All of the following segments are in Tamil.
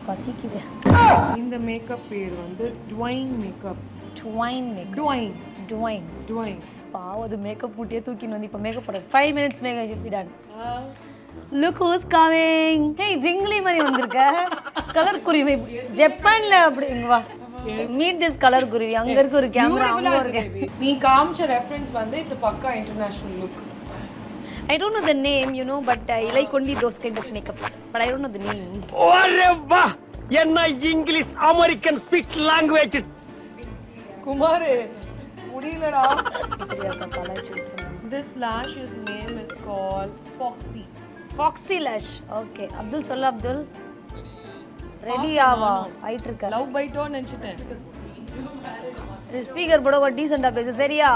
பசிக்குது. இந்த மேக்கப் பேர் வந்து divine makeup. Divine makeup. Divine. Divine. Divine. பாவம் அது மேக்கப் மூட்டியே தூக்கின்னு வந்து இப்போ மேக்கப் போட 5 minutes makeup should be done. Look who's coming. Hey ஜிங்லி மாதிரி வந்திருக்க. கலர் குருவி ஜப்பான்ல அப்படி இங்க வா. Meet this கலர் குருவி. அங்க இருக்கு ஒரு கேமரா அங்க இருக்கு. நீ காமிச்ச ரெஃபரன்ஸ் வந்து it's a பக்கா international look. I don't know the name, you know, but I like only those kind of makeups. But I don't know the name. ஒரே வா என்ன English American speak language. Kumar முடியலடா. This lash's name is called Foxy. Foxy lash. Okay. Abdul சொல்ல Abdul. ரெடி ஆவா ஆயிட்டு இருக்க. லவ் பைட்டோ நினைச்சிட்டேன். ஸ்பீக்கர் போட ஒரு டீசன்ட்டா பேச சரியா?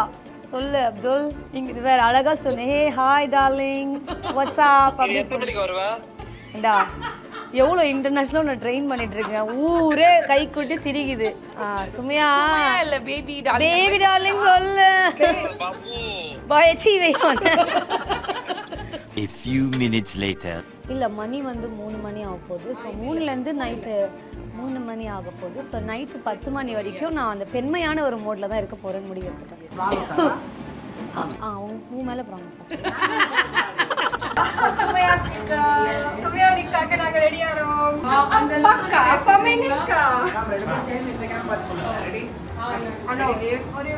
சொல்லு அப்துல். இங்க இது வேற அழகா சொன்னே. Hey hi darling. What's up அப்படி சொல்லுடா. எவ்வளோ இன்டர்நேஷனலா நான் ட்ரெயின் பண்ணிட்டு இருக்கேன். ஊரே கை கொட்டி சிரிக்குது. சுமையா இல்ல பேபி டார்லிங். பேபி டார்லிங் சொல்லு. பாயச்சி wait. A few minutes later. இல்ல மணி வந்து 3 மணி ஆக போகுது. ஸோ 3ல இருந்து நைட்டு 3 மணி ஆக போகுது. ஸோ நைட்டு 10 மணி வரைக்கும் நான் அந்த பெண்மையான ஒரு மோட்ல தான் இருக்க போறேன்னு முடிவு எடுத்துட்டேன். உன் மேல ப்ராமிஸ். சுமையா நிக்காக நாங்க ரெடி ஆறோம். அந்த பக்கா ஃபெமினிக்கா. ரெடி? அண்ணா ஒரே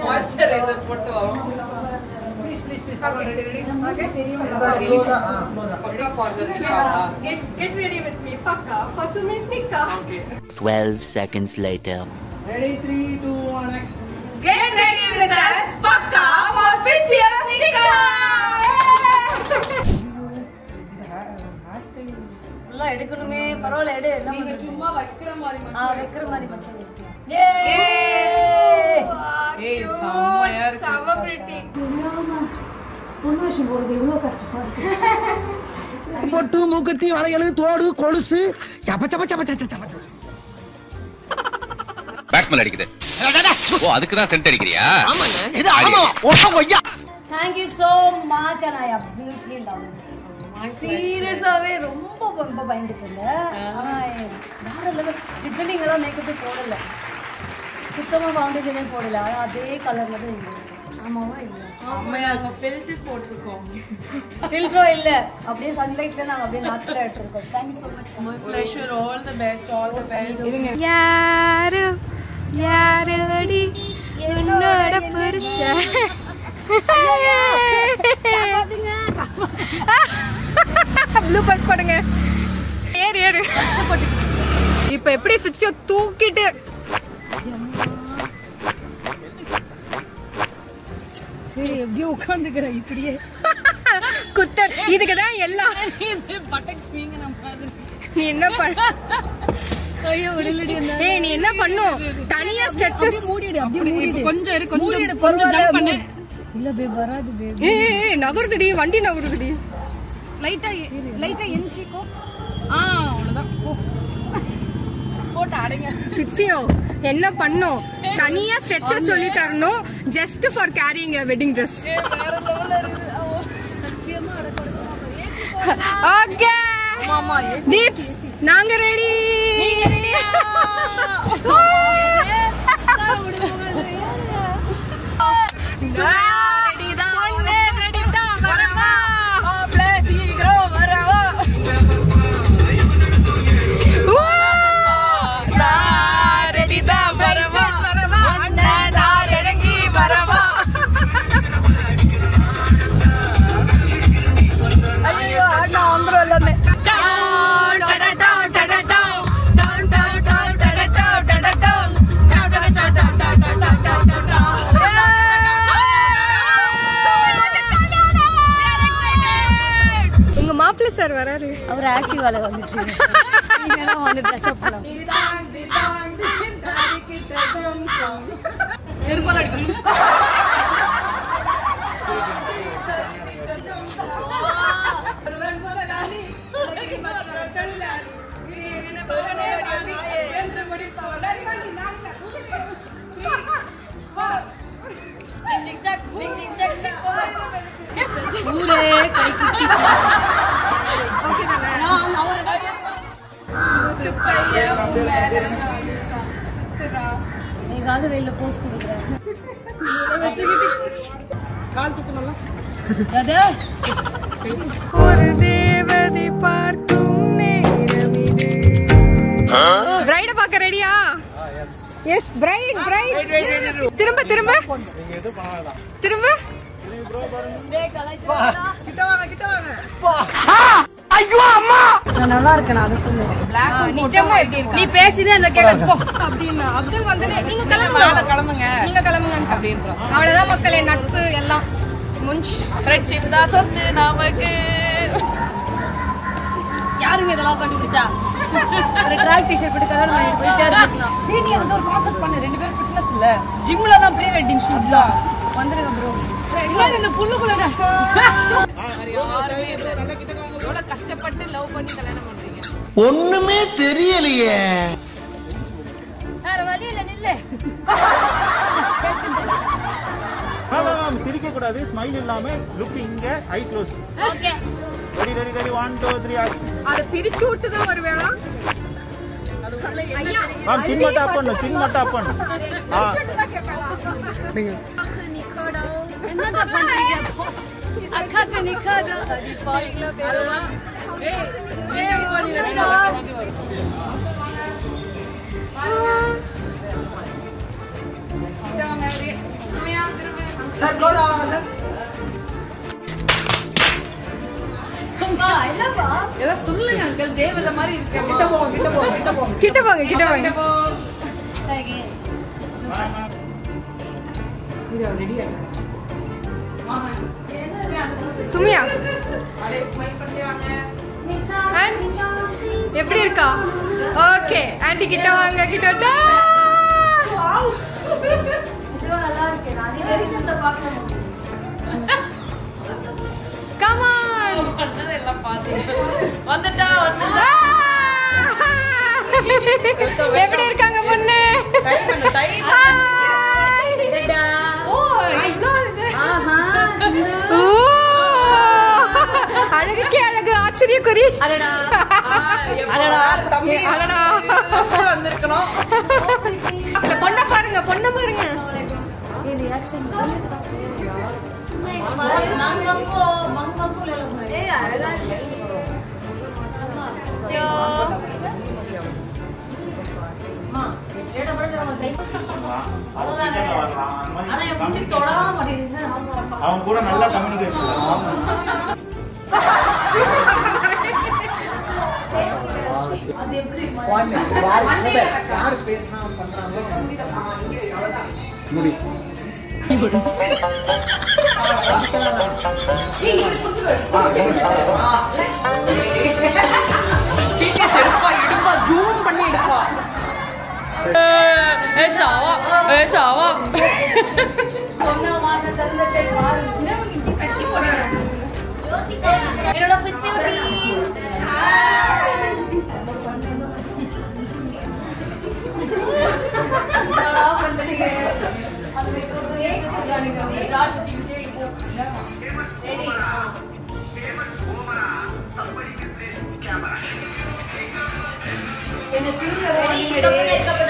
வாட்ஸ்அப்ல இத போட்டு வா. Please. Okay, ready? Okay. Pakka for the nikah. Get ready with me. Pakka. For Sumi's nikah. Okay. 12 seconds later. Ready? 3, 2, 1, action. Get ready with us. Pakka for Fitz's nikah. நல்லா எடுக்கணுமே. பரவாயில்ல எடு. நீங்க சும்மா வைக்கிற மாதிரி வைக்கிற மாதிரி மச்சம். செம்மயா இருக்கு. செம்ம பிரிட்டி. பொன்வாஷம் போறது எவ்வளவு கஷ்டமா இருக்கு. பொட்டு மூக்குத்தி வளையல் தோடு கொலுசு சப்ப. பேட்ஸ்மேன் அடிக்குது. ஓ அதுக்கு தான் சென்ட் அடிக்கறியா? ஆமாங்க. இது ஆமா. ஓஹோ ஐயா. Thank you so much and I absolutely love it. சீரியஸாவே ரொம்ப பயந்துட்டு இருந்தேன். ஆனா வேற லெவல். டிஃபரெண்டிங் எல்லாம் மேக்கப்பே போடல. சுத்தமா ஃபவுண்டேஷனே போடல. ஆனா அதே கலர்ல தான் இருக்கு. ஆமாவா இல்ல? அம்மையாக ஃபில்டர் போட்டுருக்கோம். ஃபில்டரோ இல்ல. அப்படியே சன்லைட்ல நாங்க அப்படியே நேச்சுரலா எடுத்துறோம். Thank you so much. My pleasure. All the best. யாரடி என்னோட புருஷன். ப்ளூ பஸ் போடுங்க. ஏறு. இப்போ எப்படி ஃபிக்ஸியோ தூக்கிட்டு சரி எப்படியோ உட்காந்துக்கிற இப்படியே குத்த. இதுக்குதான் எல்லாம் பட்டக்ஸ் வீங்க நம்ம நீ என்ன பண்ண? ஐயோ விடலடி. ஏய் நீ என்ன பண்ணும்? தனியா ஸ்ட்ரெச்சஸ் மூடிடு. அப்படியே கொஞ்சம் இரு. கொஞ்சம் ஜம்ப் பண்ணு. இல்ல பே வராது பே. ஏய் நகருதுடி. வண்டி நகருதுடி. லைட்டா என்சிக்கோ. அவ்வளவுதான். போட்டு அடங்க. ஃபிக்ஸியோ என்ன பண்ணும்? தனியா ஸ்ட்ரெச்சஸ் சொல்லி தரணும். Just for carrying a wedding dress. வேற லெவல்ல இருக்கு. சத்தியமா ஓகே மாமா தீப் நாங்க ரெடி. நீங்க ரெடியா? சார் வராரு. அவர் ஆக்டிவால வந்துட்டு நீங்க வந்து ட்ரெஸ் அப் பண்ணலாம். செருப்பால அடிக்கணும். ஊரே கை குட்டி. ஓகே தானே? வெயில போஸ் கொடுக்குறேன். கால் தூக்கணும்ல. அது ஒரு தேவதை பார்க்கும் நேரம் இது. பிரைட பார்க்க ரெடியா? Yes bride bride. திரும்ப திரும்ப திரும்ப. நான் நல்லா இருக்கேன். அதை சொல்லுவேன். நிஜமா எப்படி இருக்கு? நீ பேசிதான் அந்த கேட்க அப்படின்னா அப்துல் வந்து நீங்க கிளம்புங்க நீங்க கிளம்புங்க அப்படின்றோம். அவ்வளவுதான் மக்களே, நட்பு எல்லாம் ஃப்ரெண்ட்ஷிப் தான் சொத்து நமக்கு. யாருங்க இதெல்லாம் கண்டுபிடிச்சா? ஒரு ட்ராக் டி-ஷர்ட் போட்டு கலர் பண்ணி போயிட்டே இருக்கலாம். வீட்ல வந்து ஒரு கான்செப்ட் பண்ணு. 2 பேரும் ஃபிட்னஸ் இல்ல. ஜிம்ல தான் ப்ரீ வெட்டிங் ஷூட்லாம். வந்துருங்க ப்ரோ. இல்ல இந்த புல்லுக்குள்ள எவ்வளவு கஷ்டப்பட்டு லவ் பண்ணி கல்யாணம் பண்றீங்க? ஒண்ணுமே தெரியலையே. வேற வழி இல்ல, நில்லு. மேம் சிரிக்க கூடாது, ஸ்மைல் இல்லாம லுக் இங்க, eye close. Okay ready ready ready 1 2 3 action. அத பிரிச்சு விட்டு தான் ஒரு வேளை. ஐயா மேம் சின் மட்டும் ஆப் பண்ணு, சின் மட்டும் ஆப் பண்ணு. நீங்க என்னடா பண்றீங்க? அக்கா நிக்காதா அடி பாருங்களா பேரா. ஏய் ஓடி வரடா. சார் க்ளோஸ் ஆவாங்க சார். அம்மா என்னப்பா? ஏதோ சொல்லுங்க அங்கிள், தேவதை மாதிரி இருக்கே. கிட்ட போங்க கிட்ட போங்க கிட்ட போங்க. கிட்ட போங்க கிட்ட போங்க. சரி இது ரெடியா? சுமியா எப்படி இருக்கா? ஓகே ஆண்டி கிட்ட வாங்க, கிட்ட வா. நல்லா இருக்கு. நான் வெரிச்சந்த பார்க்கணும். கம் ஆன் எல்லாம் பாத்து வந்துட்டா வந்துட்டா. எப்படி இருக்காங்க பொண்ணு? அழகுக்கே அழகு, ஆச்சரியக்குறி. வந்திருக்கணும். பொண்ண பாருங்க, பொண்ண பாருங்க. அவங்க கூட நல்லா கம்யூனிகேஷன். யார் பேசினா பண்றாங்களோ முடி. எடுப்பா எடுப்பா, ஜூம் பண்ணி எடுப்பா. என்னோட ஃபிக்ஸியூட்டி என்ன